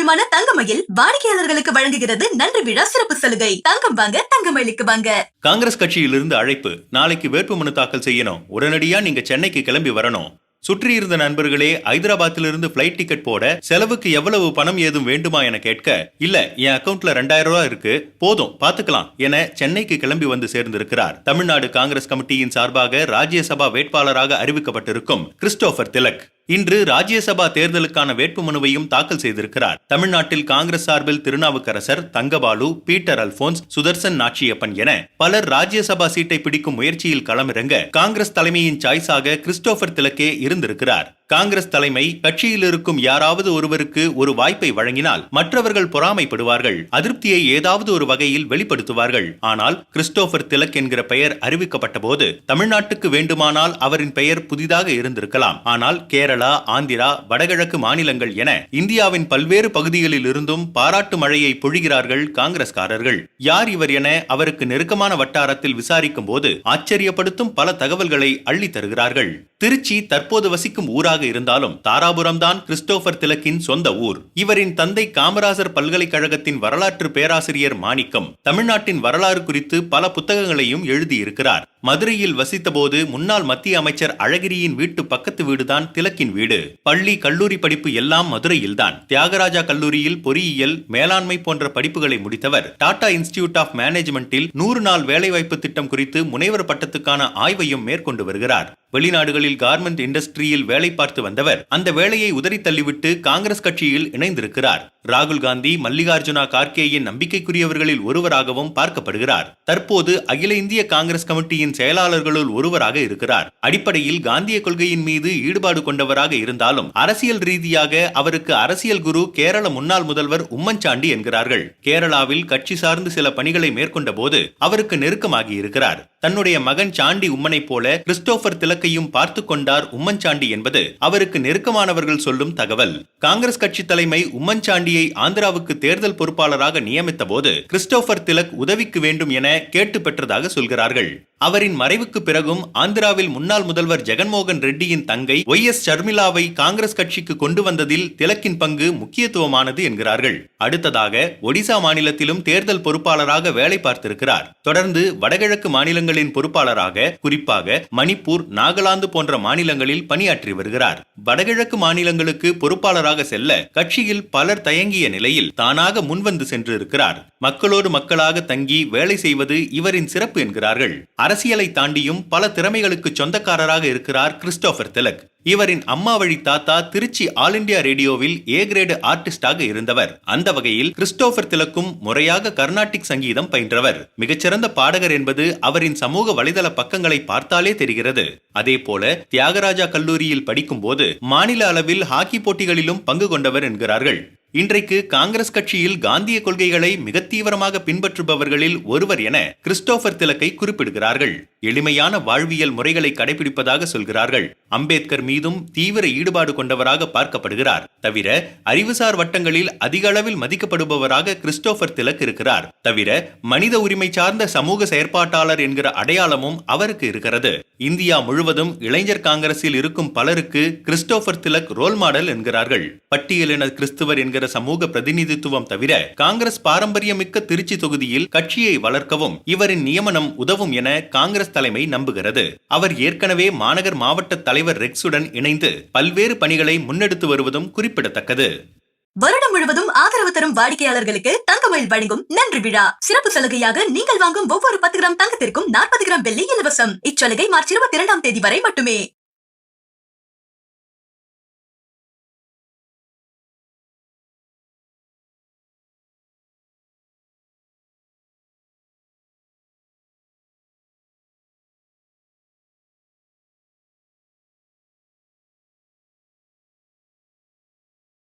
நிறுவனமான தங்கமயில் வாடிக்கையாளர்களுக்கு வழங்குகிறது நன்றி விழா சிறப்பு சலுகை. தங்கம் வாங்க தங்கமயிலுக்கு வாங்க. காங்கிரஸ் கட்சியிலிருந்து அழைப்பு. நாளைக்கு வேட்புமனு தாக்கல் செய்யணும். உடனடியா நீங்க சென்னைக்கு கிளம்பி வரணும். சுற்றி இருந்த நண்பர்களே ஹைதராபாத்திலிருந்து பிளைட் டிக்கெட் போட செலவுக்கு எவ்வளவு பணம் ஏதும் வேண்டுமா என கேட்க, இல்ல என் அக்கவுண்ட்ல 2000 ரூபாய் இருக்கு, போதும் பாத்துக்கலாம் என சென்னைக்கு கிளம்பி வந்து சேர்ந்திருக்கிறார். தமிழ்நாடு காங்கிரஸ் கமிட்டியின் சார்பாக ராஜ்யசபா வேட்பாளராக அறிவிக்கப்பட்டிருக்கும் கிறிஸ்டோபர் திலக் இன்று ராஜ்யசபா தேர்தலுக்கான வேட்புமனுவையும் தாக்கல் செய்திருக்கிறார். தமிழ்நாட்டில் காங்கிரஸ் சார்பில் திருநாவுக்கரசர், தங்கபாலு, பீட்டர் அல்போன்ஸ், சுதர்சன் நாச்சியப்பன் என பலர் ராஜ்யசபா சீட்டை பிடிக்கும் முயற்சியில் களமிறங்க காங்கிரஸ் தலைமையின் சாய்ஸாக கிறிஸ்டோபர் திலக்கே இருந்திருக்கிறார். காங்கிரஸ் தலைமை கட்சியில் இருக்கும் யாராவது ஒருவருக்கு ஒரு வாய்ப்பை வழங்கினால் மற்றவர்கள் பொறாமைப்படுவார்கள், அதிருப்தியை ஏதாவது ஒரு வகையில் வெளிப்படுத்துவார்கள். ஆனால் கிறிஸ்டோபர் திலக் என்கிற பெயர் அறிவிக்கப்பட்ட போது தமிழ்நாட்டுக்கு வேண்டுமானால் அவரின் பெயர் புதிதாக இருந்திருக்கலாம். ஆனால் கேரளா, ஆந்திரா, வடகிழக்கு மாநிலங்கள் என இந்தியாவின் பல்வேறு பகுதிகளில் இருந்தும் பாராட்டு மழையை பொழிகிறார்கள் காங்கிரஸ்காரர்கள். யார் இவர் என அவருக்கு நெருக்கமான வட்டாரத்தில் விசாரிக்கும் போது ஆச்சரியப்படுத்தும் பல தகவல்களை அள்ளி தருகிறார்கள். திருச்சி தற்போது வசிக்கும் ஊராக இருந்தாலும் தாராபுரம் தான் கிறிஸ்டோபர் திலக்கின் சொந்த ஊர். இவரின் தந்தை காமராஜர் பல்கலைக்கழகத்தின் வரலாற்று பேராசிரியர் மாணிக்கம் தமிழ்நாட்டின் வரலாறு குறித்து பல புத்தகங்களையும் எழுதியிருக்கிறார். மதுரையில் வசித்த போது முன்னாள் மத்திய அமைச்சர் அழகிரியின் வீட்டு பக்கத்து வீடுதான் திலக்கின் வீடு. பள்ளி, கல்லூரி படிப்பு எல்லாம் மதுரையில்தான். தியாகராஜா கல்லூரியில் பொறியியல், மேலாண்மை போன்ற படிப்புகளை முடித்தவர் டாடா இன்ஸ்டிடியூட் ஆஃப் மேனேஜ்மெண்டில் 100 நாள் வேலைவாய்ப்பு திட்டம் குறித்து முனைவர் பட்டத்துக்கான ஆய்வையும் மேற்கொண்டு வருகிறார். வெளிநாடுகளில் கார்மெண்ட் இண்டஸ்ட்ரியில் வேலை பார்த்து வந்தவர் அந்த வேலையை உதறி தள்ளிவிட்டு காங்கிரஸ் கட்சியில் இணைந்திருக்கிறார். ராகுல் காந்தி, மல்லிகார்ஜுனா கார்கேயின் நம்பிக்கைக்குரியவர்களில் ஒருவராகவும் பார்க்கப்படுகிறார். தற்போது அகில இந்திய காங்கிரஸ் கமிட்டியின் செயலாளர்களுள் ஒருவராக இருக்கிறார். அடிப்படையில் காந்திய கொள்கையின் மீது ஈடுபாடு கொண்டவராக இருந்தாலும் அரசியல் ரீதியாக அவருக்கு அரசியல் குரு கேரள முன்னாள் முதல்வர் உம்மன்சாண்டி என்கிறார்கள். கேரளாவில் கட்சி சார்ந்து சில பணிகளை மேற்கொண்ட போது அவருக்கு நெருக்கமாகி இருக்கிறார். தன்னுடைய மகன் சாண்டி உம்மனை போல கிறிஸ்டோபர் திலக்கையும் பார்த்து கொண்டார் உம்மன்சாண்டி என்பது அவருக்கு நெருக்கமானவர்கள் சொல்லும் தகவல். காங்கிரஸ் கட்சி தலைமை உம்மன்சாண்டியை ஆந்திராவுக்கு தேர்தல் பொறுப்பாளராக நியமித்த போது கிறிஸ்டோபர் திலக் உதவிக்கு வேண்டும் என கேட்டு பெற்றதாக சொல்கிறார்கள். அவரின் மறைவுக்கு பிறகும் ஆந்திராவில் முன்னாள் முதல்வர் ஜெகன்மோகன் ரெட்டியின் தங்கை ஒய்.எஸ். ஷர்மிளாவை காங்கிரஸ் கட்சிக்கு கொண்டு வந்ததில் திலக்கின் பங்கு முக்கியத்துவமானது என்கிறார்கள். அடுத்ததாக ஒடிசா மாநிலத்திலும் தேர்தல் பொறுப்பாளராக வேலை பார்த்திருக்கிறார். தொடர்ந்து வடகிழக்கு மாநிலங்களின் பொறுப்பாளராக, குறிப்பாக மணிப்பூர், நாகாலாந்து போன்ற மாநிலங்களில் பணியாற்றி வருகிறார். வடகிழக்கு மாநிலங்களுக்கு பொறுப்பாளராக செல்ல கட்சியில் பலர் தயங்கிய நிலையில் தானாக முன்வந்து சென்றிருக்கிறார். மக்களோடு மக்களாக தங்கி வேலை செய்வது இவரின் சிறப்பு என்கிறார்கள். அரசியலை தாண்டியும் பல திறமைகளுக்கு சொந்தக்காரராக இருக்கிறார் கிறிஸ்டோபர் திலக். இவரின் அம்மா வழி தாத்தா திருச்சி ஆல் இண்டியா ரேடியோவில் ஏ கிரேடு ஆர்டிஸ்டாக இருந்தவர். அந்த வகையில் கிறிஸ்டோபர் திலக்கும் முறையாக கர்நாடிக் சங்கீதம் பயின்றவர். மிகச்சிறந்த பாடகர் என்பது அவரின் சமூக வலைதள பக்கங்களை பார்த்தாலே தெரிகிறது. அதேபோல தியாகராஜா கல்லூரியில் படிக்கும் போது மாநில அளவில் ஹாக்கி போட்டிகளிலும் பங்கு கொண்டவர் என்கிறார்கள். இன்றைக்கு காங்கிரஸ் கட்சியில் காந்திய கொள்கைகளை மிக தீவிரமாக பின்பற்றுபவர்களில் ஒருவர் என கிறிஸ்டோபர் திலக்கை குறிப்பிடுகிறார்கள். எளிமையான வாழ்வியல் முறைகளை கடைபிடிப்பதாக சொல்கிறார்கள். அம்பேத்கர் மீதும் தீவிர ஈடுபாடு கொண்டவராக பார்க்கப்படுகிறார். தவிர அறிவுசார் வட்டங்களில் அதிக அளவில் மதிக்கப்படுபவராக கிறிஸ்டோபர் திலக் இருக்கிறார். தவிர மனித உரிமை சார்ந்த சமூக செயற்பாட்டாளர் என்கிற அடையாளமும் அவருக்கு இருக்கிறது. இந்தியா முழுவதும் இளைஞர் காங்கிரஸில் இருக்கும் பலருக்கு கிறிஸ்டோபர் திலக் ரோல் மாடல் என்கிறார்கள். பட்டியலின கிறிஸ்துவர் என்கிற சமூக பிரதிநிதித்துவம் தவிர காங்கிரஸ் பாரம்பரியமிக்க திருச்சி தொகுதியில் கட்சியை வளர்க்கவும் இவரின் நியமனம் உதவும் என காங்கிரஸ் தலைமை நம்புகிறது. அவர் ஏற்கனவே மாநகர் மாவட்ட தலைவர் ரெக்ஸுடன் இணைந்து பல்வேறு பணிகளை முன்னெடுத்து வருவதும் குறிப்பிடத்தக்கது. வருடம் முழுவதும் ஆதரவு தரும் வாடிக்கையாளர்களுக்கு தங்கமயில் வழங்கும் நன்றி விழா சிறப்பு சலுகையாக நீங்கள் வாங்கும் ஒவ்வொரு 10 கிராம் தங்கத்திற்கும் 40 கிராம் வெள்ளி இலவசம். இச்சலுகை மார்ச் 22ஆம் தேதி வரை மட்டுமே.